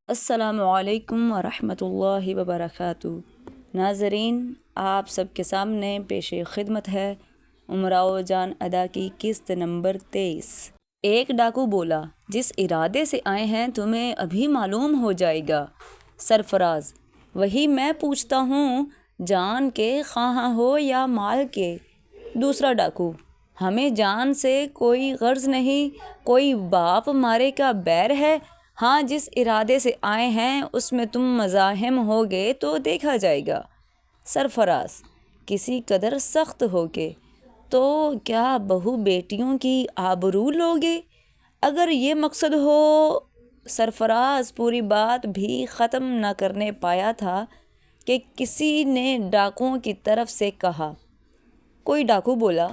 السلام علیکم ورحمۃ اللہ وبرکاتہ۔ ناظرین، آپ سب کے سامنے پیش خدمت ہے امراؤ جان ادا کی قسط نمبر 23۔ ایک ڈاکو بولا، جس ارادے سے آئے ہیں تمہیں ابھی معلوم ہو جائے گا۔ سرفراز، وہی میں پوچھتا ہوں، جان کے خواہاں ہو یا مال کے؟ دوسرا ڈاکو، ہمیں جان سے کوئی غرض نہیں، کوئی باپ مارے کا بیر ہے؟ ہاں، جس ارادے سے آئے ہیں اس میں تم مزاحم ہوگے تو دیکھا جائے گا۔ سرفراز، کسی قدر سخت ہوگے تو کیا بہو بیٹیوں کی آبرو لوگے؟ اگر یہ مقصد ہو۔ سرفراز پوری بات بھی ختم نہ کرنے پایا تھا کہ کسی نے ڈاکوؤں کی طرف سے کہا۔ کوئی ڈاکو بولا،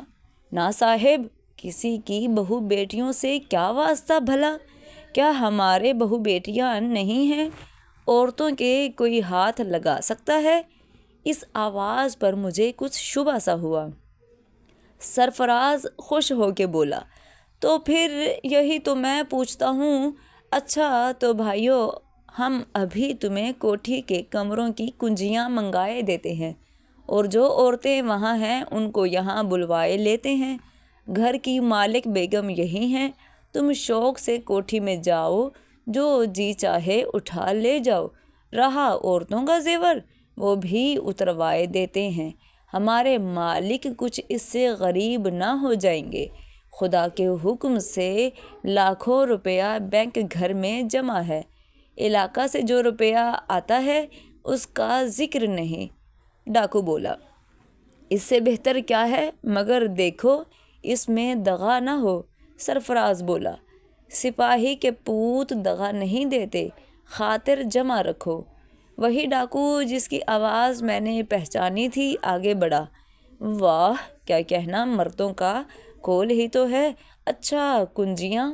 نا صاحب، کسی کی بہو بیٹیوں سے کیا واسطہ بھلا؟ کیا ہمارے بہو بیٹیاں نہیں ہیں؟ عورتوں کے کوئی ہاتھ لگا سکتا ہے؟ اس آواز پر مجھے کچھ شبہ سا ہوا۔ سرفراز خوش ہو کے بولا، تو پھر یہی تو میں پوچھتا ہوں۔ اچھا تو بھائیو، ہم ابھی تمہیں کوٹھی کے کمروں کی کنجیاں منگائے دیتے ہیں، اور جو عورتیں وہاں ہیں ان کو یہاں بلوائے لیتے ہیں۔ گھر کی مالک بیگم یہی ہیں، تم شوق سے کوٹھی میں جاؤ، جو جی چاہے اٹھا لے جاؤ۔ رہا عورتوں کا زیور، وہ بھی اتروائے دیتے ہیں۔ ہمارے مالک کچھ اس سے غریب نہ ہو جائیں گے۔ خدا کے حکم سے لاکھوں روپیہ بینک گھر میں جمع ہے۔ علاقہ سے جو روپیہ آتا ہے اس کا ذکر نہیں۔ ڈاکو بولا، اس سے بہتر کیا ہے، مگر دیکھو اس میں دغا نہ ہو۔ سرفراز بولا، سپاہی کے پوت دغا نہیں دیتے، خاطر جمع رکھو۔ وہی ڈاکو جس کی آواز میں نے پہچانی تھی آگے بڑھا۔ واہ، کیا کہنا، مردوں کا کول ہی تو ہے۔ اچھا، کنجیاں؟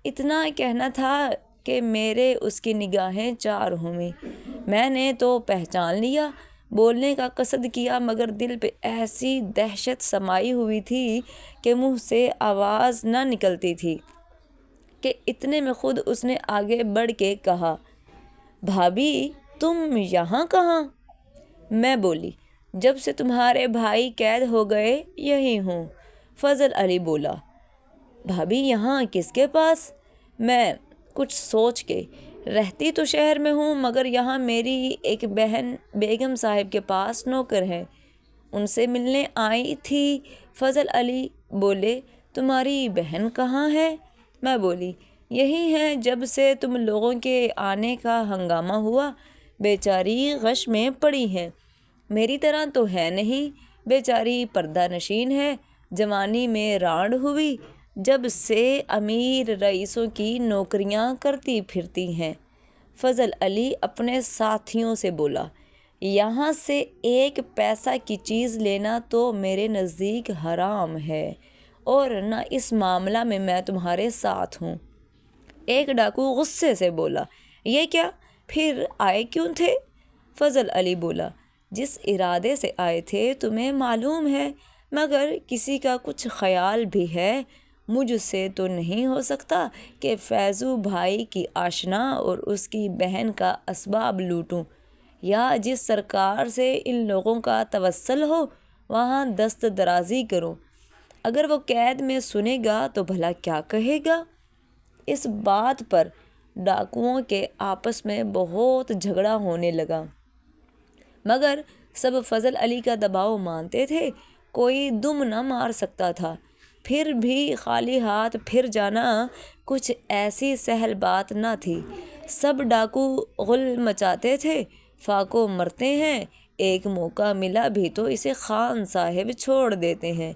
اتنا کہنا تھا کہ میرے اس کی نگاہیں چار ہوئیں۔ میں نے تو پہچان لیا، بولنے کا قصد کیا، مگر دل پہ ایسی دہشت سمائی ہوئی تھی کہ منہ سے آواز نہ نکلتی تھی کہ اتنے میں خود اس نے آگے بڑھ کے کہا، بھابھی تم یہاں کہاں؟ میں بولی، جب سے تمہارے بھائی قید ہو گئے یہی ہوں۔ فضل علی بولا، بھابھی یہاں کس کے پاس؟ میں کچھ سوچ کے، رہتی تو شہر میں ہوں، مگر یہاں میری ایک بہن بیگم صاحب کے پاس نوکر ہے، ان سے ملنے آئی تھی۔ فضل علی بولے، تمہاری بہن کہاں ہے؟ میں بولی، یہی ہیں، جب سے تم لوگوں کے آنے کا ہنگامہ ہوا بیچاری غش میں پڑی ہیں۔ میری طرح تو ہے نہیں، بیچاری پردہ نشین ہے، جوانی میں رانڈ ہوئی، جب سے امیر رئیسوں کی نوکریاں کرتی پھرتی ہیں۔ فضل علی اپنے ساتھیوں سے بولا، یہاں سے ایک پیسہ کی چیز لینا تو میرے نزدیک حرام ہے، اور نہ اس معاملہ میں میں تمہارے ساتھ ہوں۔ ایک ڈاکو غصے سے بولا، یہ کیا، پھر آئے کیوں تھے؟ فضل علی بولا، جس ارادے سے آئے تھے تمہیں معلوم ہے، مگر کسی کا کچھ خیال بھی ہے۔ مجھ سے تو نہیں ہو سکتا کہ فیضو بھائی کی آشنا اور اس کی بہن کا اسباب لوٹوں، یا جس سرکار سے ان لوگوں کا توسل ہو وہاں دست درازی کروں۔ اگر وہ قید میں سنے گا تو بھلا کیا کہے گا؟ اس بات پر ڈاکوؤں کے آپس میں بہت جھگڑا ہونے لگا، مگر سب فضل علی کا دباؤ مانتے تھے، کوئی دم نہ مار سکتا تھا۔ پھر بھی خالی ہاتھ پھر جانا کچھ ایسی سہل بات نہ تھی۔ سب ڈاکو غل مچاتے تھے، فاقو مرتے ہیں، ایک موقع ملا بھی تو اسے خان صاحب چھوڑ دیتے ہیں،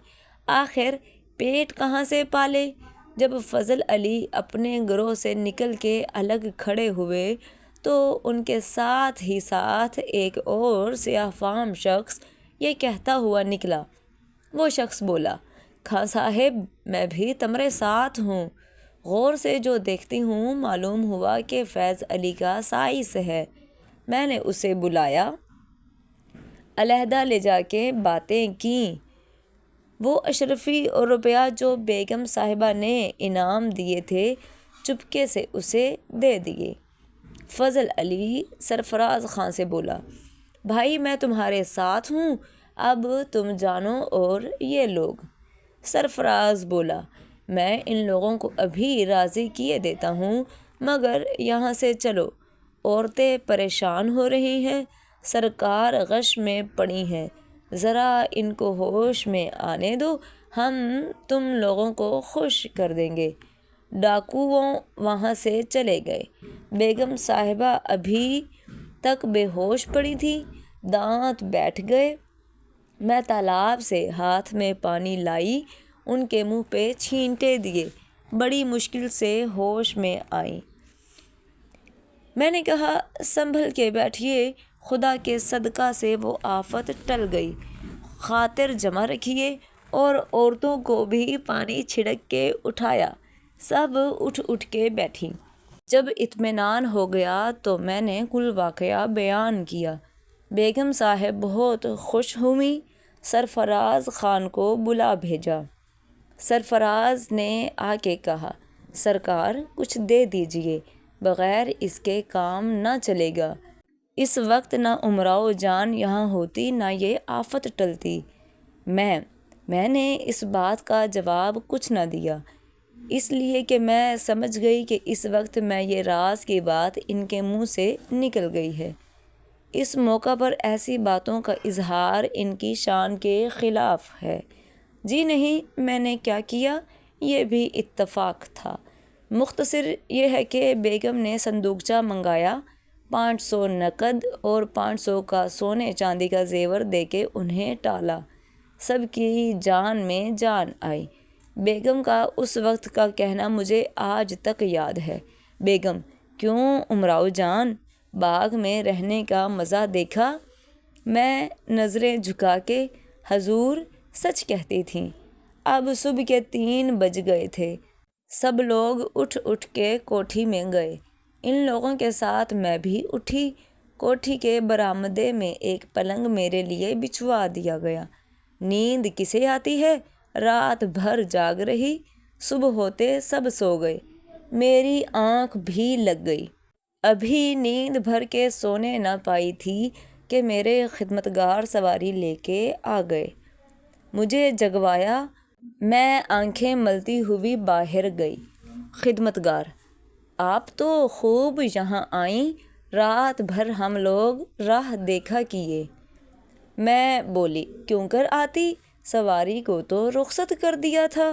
آخر پیٹ کہاں سے پالے؟ جب فضل علی اپنے گروہ سے نکل کے الگ کھڑے ہوئے تو ان کے ساتھ ہی ساتھ ایک اور سیاہ فام شخص یہ کہتا ہوا نکلا۔ وہ شخص بولا، خان صاحب میں بھی تمرے ساتھ ہوں۔ غور سے جو دیکھتی ہوں معلوم ہوا کہ فیض علی کا سائس ہے۔ میں نے اسے بلایا، علیحدہ لے جا کے باتیں کیں۔ وہ اشرفی اور روپیہ جو بیگم صاحبہ نے انعام دیے تھے چپکے سے اسے دے دیے۔ فضل علی سرفراز خان سے بولا، بھائی میں تمہارے ساتھ ہوں، اب تم جانو اور یہ لوگ۔ سرفراز بولا، میں ان لوگوں کو ابھی راضی کیے دیتا ہوں، مگر یہاں سے چلو، عورتیں پریشان ہو رہی ہیں، سرکار غش میں پڑی ہیں، ذرا ان کو ہوش میں آنے دو، ہم تم لوگوں کو خوش کر دیں گے۔ ڈاکوؤں وہاں سے چلے گئے۔ بیگم صاحبہ ابھی تک بے ہوش پڑی تھی، دانت بیٹھ گئے۔ میں تالاب سے ہاتھ میں پانی لائی، ان کے منہ پہ چھینٹے دیے، بڑی مشکل سے ہوش میں آئیں۔ میں نے کہا، سنبھل کے بیٹھیے، خدا کے صدقہ سے وہ آفت ٹل گئی، خاطر جمع رکھیے۔ اور عورتوں کو بھی پانی چھڑک کے اٹھایا، سب اٹھ اٹھ کے بیٹھیں۔ جب اطمینان ہو گیا تو میں نے کل واقعہ بیان کیا۔ بیگم صاحب بہت خوش ہوئیں، سرفراز خان کو بلا بھیجا۔ سرفراز نے آ کے کہا، سرکار کچھ دے دیجیے، بغیر اس کے کام نہ چلے گا۔ اس وقت نہ امراؤ جان یہاں ہوتی، نہ یہ آفت ٹلتی۔ میں نے اس بات کا جواب کچھ نہ دیا، اس لیے کہ میں سمجھ گئی کہ اس وقت میں یہ راز کی بات ان کے منہ سے نکل گئی ہے۔ اس موقع پر ایسی باتوں کا اظہار ان کی شان کے خلاف ہے۔ جی نہیں، میں نے کیا کیا، یہ بھی اتفاق تھا۔ مختصر یہ ہے کہ بیگم نے صندوقچہ منگایا، 500 نقد اور 500 کا سونے چاندی کا زیور دے کے انہیں ٹالا۔ سب کی جان میں جان آئی۔ بیگم کا اس وقت کا کہنا مجھے آج تک یاد ہے، بیگم، کیوں امراؤ جان، باغ میں رہنے کا مزہ دیکھا؟ میں نظریں جھکا کے، حضور سچ کہتی تھیں۔ اب صبح کے 3 بج گئے تھے، سب لوگ اٹھ اٹھ کے کوٹھی میں گئے، ان لوگوں کے ساتھ میں بھی اٹھی۔ کوٹھی کے برآمدے میں ایک پلنگ میرے لیے بچھوا دیا گیا۔ نیند کسے آتی ہے، رات بھر جاگ رہی، صبح ہوتے سب سو گئے، میری آنکھ بھی لگ گئی۔ ابھی نیند بھر کے سونے نہ پائی تھی کہ میرے خدمتگار سواری لے کے آ گئے، مجھے جگوایا۔ میں آنکھیں ملتی ہوئی باہر گئی۔ خدمتگار، آپ تو خوب یہاں آئیں، رات بھر ہم لوگ راہ دیکھا کیے۔ میں بولی، کیوں کر آتی، سواری کو تو رخصت کر دیا تھا۔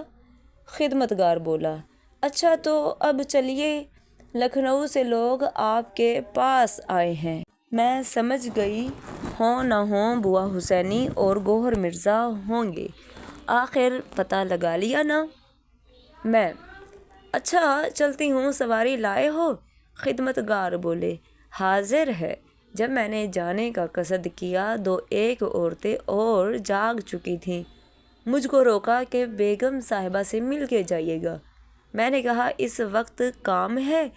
خدمتگار بولا، اچھا تو اب چلیے، لکھنؤ سے لوگ آپ کے پاس آئے ہیں۔ میں سمجھ گئی، ہوں نہ ہوں بوا حسینی اور گوہر مرزا ہوں گے، آخر پتہ لگا لیا نا۔ میں، اچھا چلتی ہوں، سواری لائے ہو؟ خدمتگار بولے، حاضر ہے۔ جب میں نے جانے کا قصد کیا 2-1 عورتیں اور جاگ چکی تھیں، مجھ کو روکا کہ بیگم صاحبہ سے مل کے جائیے گا۔ میں نے کہا، اس وقت کام ہے،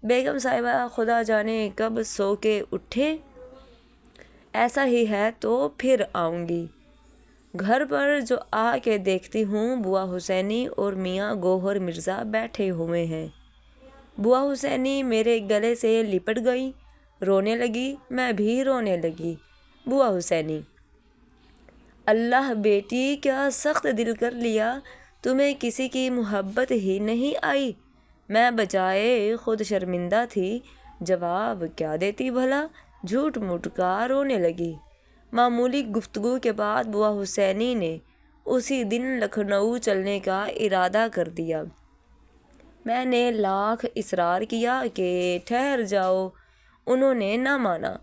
بیگم صاحبہ خدا جانے کب سو کے اٹھیں، ایسا ہی ہے تو پھر آؤں گی۔ گھر پر جو آ کے دیکھتی ہوں، بوا حسینی اور میاں گوہر مرزا بیٹھے ہوئے ہیں۔ بوا حسینی میرے گلے سے لپٹ گئی، رونے لگی، میں بھی رونے لگی۔ بوا حسینی، اللہ بیٹی کیا سخت دل کر لیا، تمہیں کسی کی محبت ہی نہیں آئی؟ میں بجائے خود شرمندہ تھی، جواب کیا دیتی بھلا، جھوٹ موٹ کا رونے لگی۔ معمولی گفتگو کے بعد بوا حسینی نے اسی دن لکھنؤ چلنے کا ارادہ کر دیا۔ میں نے لاکھ اصرار کیا کہ ٹھہر جاؤ، انہوں نے نہ مانا۔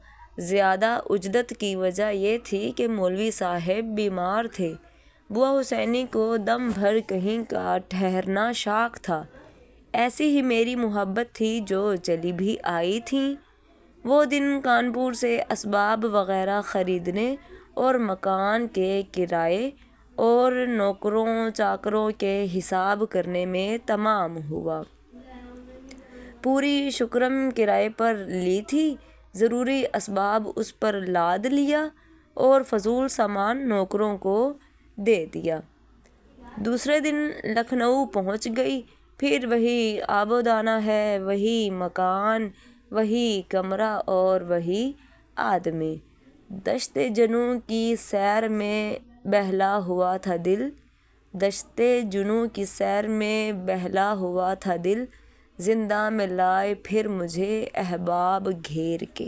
زیادہ عجلت کی وجہ یہ تھی کہ مولوی صاحب بیمار تھے، بوا حسینی کو دم بھر کہیں کا ٹھہرنا شاق تھا۔ ایسی ہی میری محبت تھی جو چلی بھی آئی تھیں۔ وہ دن کانپور سے اسباب وغیرہ خریدنے اور مکان کے کرائے اور نوکروں چاکروں کے حساب کرنے میں تمام ہوا۔ پوری شکرم کرائے پر لی تھی، ضروری اسباب اس پر لاد لیا اور فضول سامان نوکروں کو دے دیا۔ دوسرے دن لکھنؤ پہنچ گئی، پھر وہی آب و دانہ ہے، وہی مکان، وہی کمرہ اور وہی آدمی۔ دشت جنوں کی سیر میں بہلا ہوا تھا دل، دشت جنوں کی سیر میں بہلا ہوا تھا دل، زنداں میں لائے پھر مجھے احباب گھیر کے۔